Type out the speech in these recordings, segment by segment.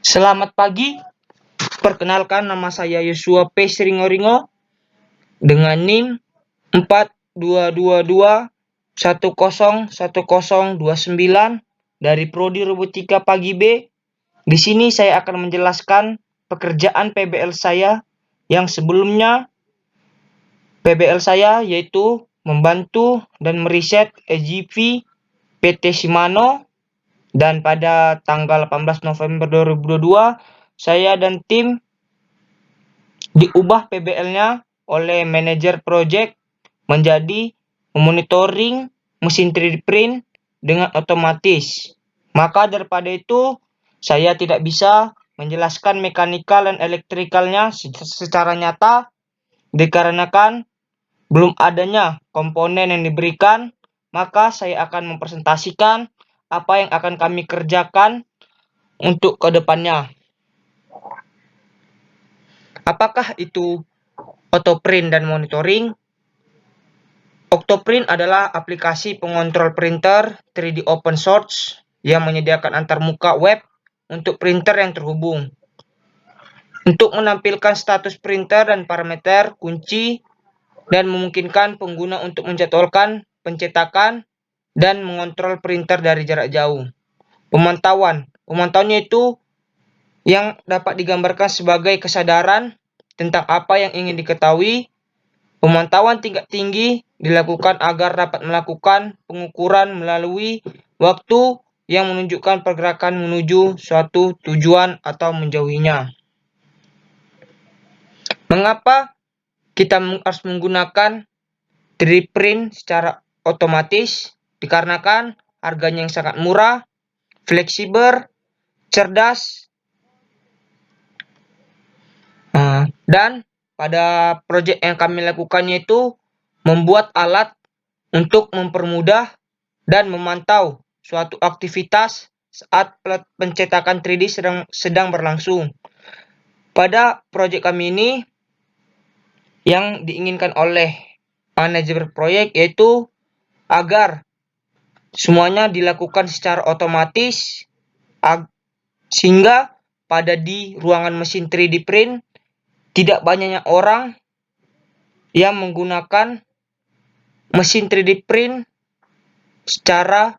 Selamat pagi, perkenalkan nama saya Yosua P. Sringoringo dengan NIM 4222101029 dari Prodi Robotika Pagi B. Di sini saya akan menjelaskan pekerjaan PBL saya yang sebelumnya. PBL saya yaitu membantu dan meriset EGV PT Shimano, dan pada tanggal 18 November 2022 saya dan tim diubah PBL-nya oleh manajer project menjadi memonitoring mesin 3D print dengan otomatis. Maka daripada itu, saya tidak bisa menjelaskan mekanikal dan elektrikalnya secara nyata dikarenakan belum adanya komponen yang diberikan. Maka saya akan mempresentasikan apa yang akan kami kerjakan untuk kedepannya. Apakah itu Octoprint dan monitoring? Octoprint adalah aplikasi pengontrol printer 3D open source yang menyediakan antarmuka web untuk printer yang terhubung. Untuk menampilkan status printer dan parameter kunci dan memungkinkan pengguna untuk menjadwalkan pencetakan dan mengontrol printer dari jarak jauh. Pemantauannya itu yang dapat digambarkan sebagai kesadaran tentang apa yang ingin diketahui. Pemantauan tingkat tinggi dilakukan agar dapat melakukan pengukuran melalui waktu yang menunjukkan pergerakan menuju suatu tujuan atau menjauhinya. Mengapa kita harus menggunakan 3D print secara otomatis? Dikarenakan harganya yang sangat murah, fleksibel, cerdas, dan pada proyek yang kami lakukannya itu membuat alat untuk mempermudah dan memantau suatu aktivitas saat pencetakan 3D sedang berlangsung. Pada proyek kami ini, yang diinginkan oleh manajer proyek yaitu agar semuanya dilakukan secara otomatis, sehingga pada di ruangan mesin 3D print tidak banyaknya orang yang menggunakan mesin 3D print secara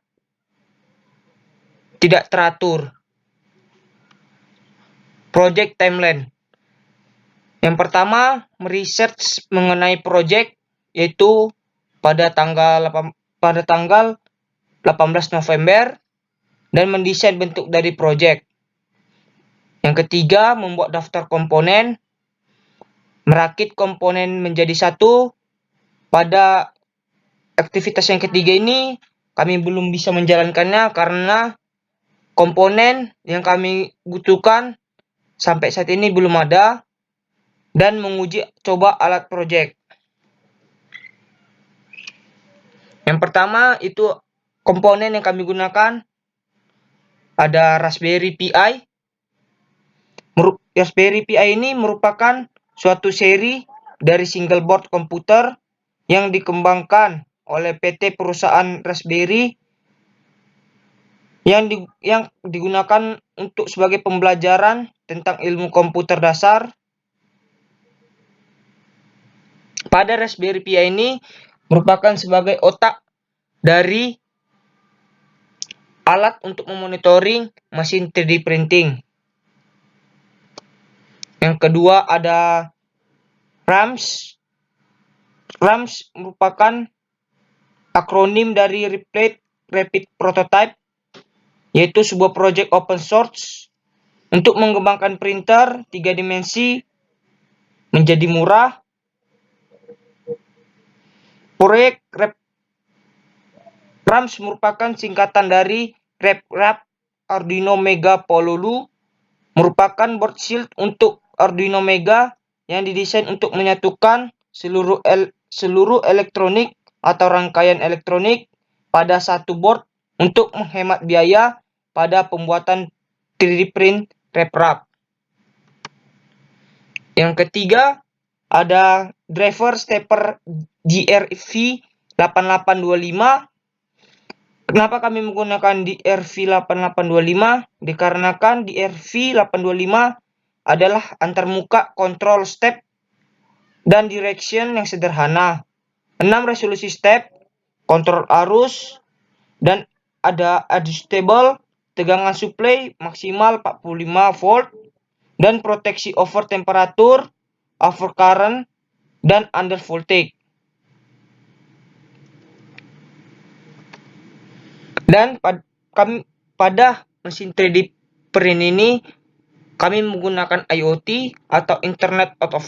tidak teratur. Project timeline. Yang pertama, meresearch mengenai project yaitu pada tanggal 18 November dan mendesain bentuk dari project. Yang ketiga, membuat daftar komponen, merakit komponen menjadi satu. Pada aktivitas yang ketiga ini kami belum bisa menjalankannya karena komponen yang kami butuhkan sampai saat ini belum ada, dan menguji coba alat project. Yang pertama itu komponen yang kami gunakan ada Raspberry Pi. Raspberry Pi ini merupakan suatu seri dari single board komputer yang dikembangkan oleh PT perusahaan Raspberry yang digunakan untuk sebagai pembelajaran tentang ilmu komputer dasar. Pada Raspberry Pi ini merupakan sebagai otak dari alat untuk memonitoring mesin 3D printing. Yang kedua ada RAMS. RAMS merupakan akronim dari Rapid Prototype, yaitu sebuah proyek open source untuk mengembangkan printer 3 dimensi menjadi murah. Proyek RAMS merupakan singkatan dari RepRap Arduino Mega Pololu, merupakan board shield untuk Arduino Mega yang didesain untuk menyatukan seluruh elektronik atau rangkaian elektronik pada satu board untuk menghemat biaya pada pembuatan 3D print RepRap. Yang ketiga ada driver stepper GRV 8825. Kenapa kami menggunakan DRV8825? Dikarenakan DRV825 adalah antarmuka control step dan direction yang sederhana. 6 resolusi step, kontrol arus, dan ada adjustable tegangan supply maksimal 45 volt dan proteksi over temperatur, over current, dan under voltage. Dan pada mesin 3D print ini kami menggunakan IoT atau Internet of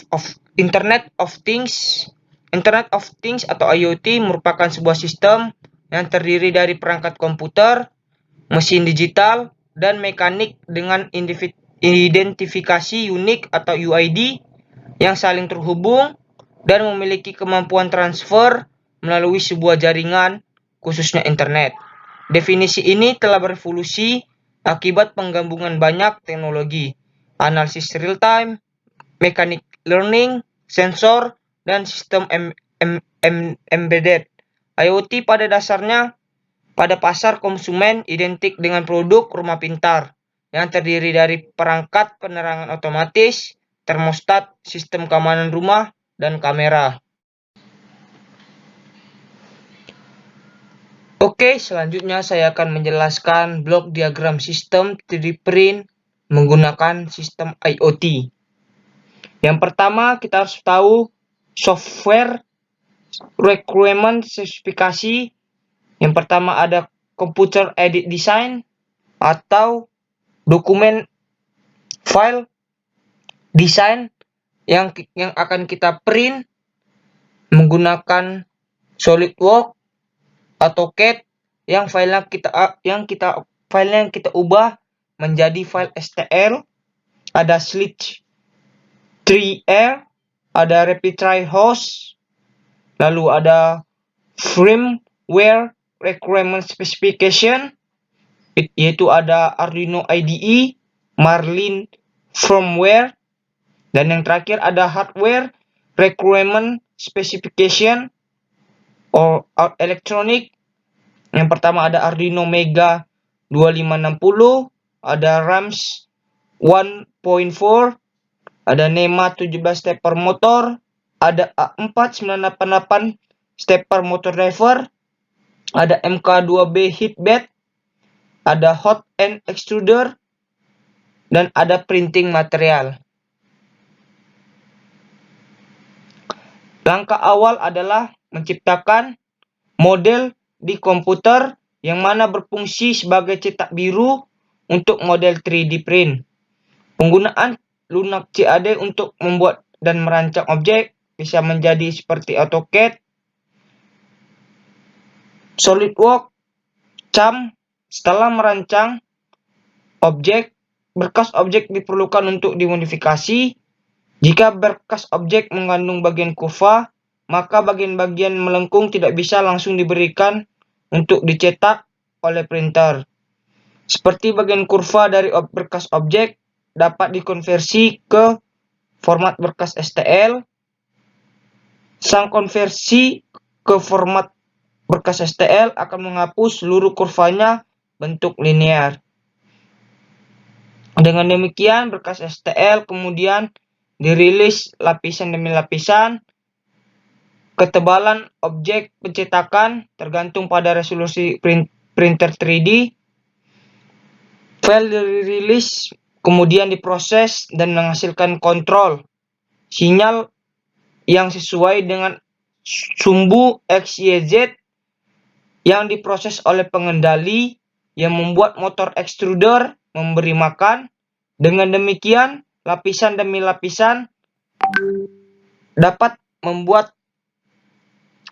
Things. Internet of Things atau IoT merupakan sebuah sistem yang terdiri dari perangkat komputer, mesin digital, dan mekanik dengan identifikasi unik atau UID yang saling terhubung dan memiliki kemampuan transfer melalui sebuah jaringan, khususnya internet. Definisi ini telah berevolusi akibat penggabungan banyak teknologi, analisis real-time, mechanic learning, sensor, dan sistem embedded. IoT pada dasarnya pada pasar konsumen identik dengan produk rumah pintar yang terdiri dari perangkat penerangan otomatis, termostat, sistem keamanan rumah, dan kamera. Oke, selanjutnya saya akan menjelaskan blok diagram sistem 3D print menggunakan sistem IoT. Yang pertama, kita harus tahu software requirement spesifikasi. Yang pertama ada computer aided design atau dokumen file desain yang akan kita print menggunakan SolidWorks atau CAD yang filenya kita ubah menjadi file STL. Ada Slitch 3R, ada Rapid Host, lalu ada Firmware Requirement Specification, yaitu ada Arduino IDE, Marlin Firmware, dan yang terakhir ada Hardware Requirement Specification or Electronic. Yang pertama ada Arduino Mega 2560, ada RAMS 1.4, ada NEMA 17 stepper motor, ada A4988 stepper motor driver, ada MK2B heat bed, ada hot end extruder, dan ada printing material. Langkah awal adalah menciptakan model di komputer yang mana berfungsi sebagai cetak biru untuk model 3D print. Penggunaan lunak CAD untuk membuat dan merancang objek bisa menjadi seperti AutoCAD, SolidWorks, CAM. Setelah merancang objek, berkas objek diperlukan untuk dimodifikasi. Jika berkas objek mengandung bagian kurva, maka bagian-bagian melengkung tidak bisa langsung diberikan untuk dicetak oleh printer. Seperti bagian kurva dari berkas objek dapat dikonversi ke format berkas STL. Sang konversi ke format berkas STL akan menghapus seluruh kurvanya bentuk linear. Dengan demikian, berkas STL kemudian dirilis lapisan demi lapisan. Ketebalan objek pencetakan tergantung pada resolusi printer 3D. File dirilis, kemudian diproses dan menghasilkan kontrol sinyal yang sesuai dengan sumbu XYZ yang diproses oleh pengendali yang membuat motor extruder memberi makan. Dengan demikian, lapisan demi lapisan dapat membuat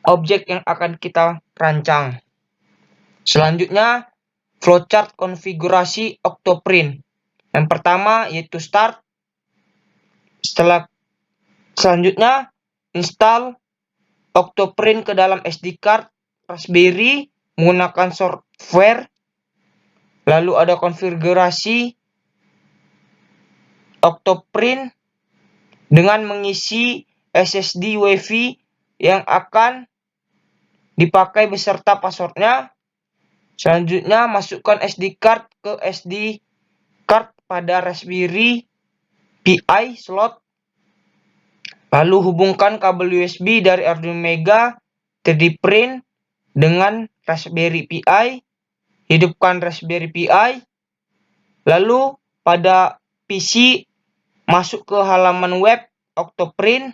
objek yang akan kita rancang. Selanjutnya, flowchart konfigurasi Octoprint. Yang pertama yaitu start. Selanjutnya, install Octoprint ke dalam SD card Raspberry menggunakan software. Lalu ada konfigurasi Octoprint dengan mengisi SSD UEFI yang akan dipakai beserta passwordnya. Selanjutnya, masukkan SD card ke SD card pada Raspberry Pi slot. Lalu hubungkan kabel USB dari Arduino Mega 3D Print dengan Raspberry Pi. Hidupkan Raspberry Pi. Lalu pada PC masuk ke halaman web Octoprint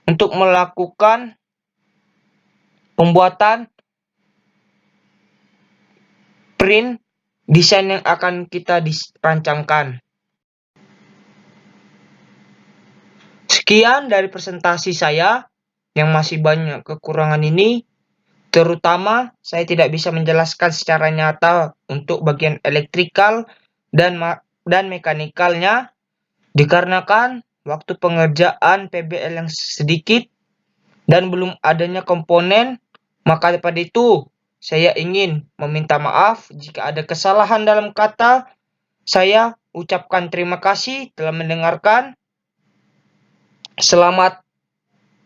untuk melakukan pembuatan print desain yang akan kita rancangkan. Sekian dari presentasi saya yang masih banyak kekurangan ini. Terutama saya tidak bisa menjelaskan secara nyata untuk bagian elektrikal dan mekanikalnya dikarenakan waktu pengerjaan PBL yang sedikit dan belum adanya komponen. Maka daripada itu saya ingin meminta maaf jika ada kesalahan dalam kata. Saya ucapkan terima kasih telah mendengarkan. Selamat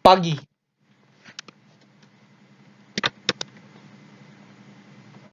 pagi.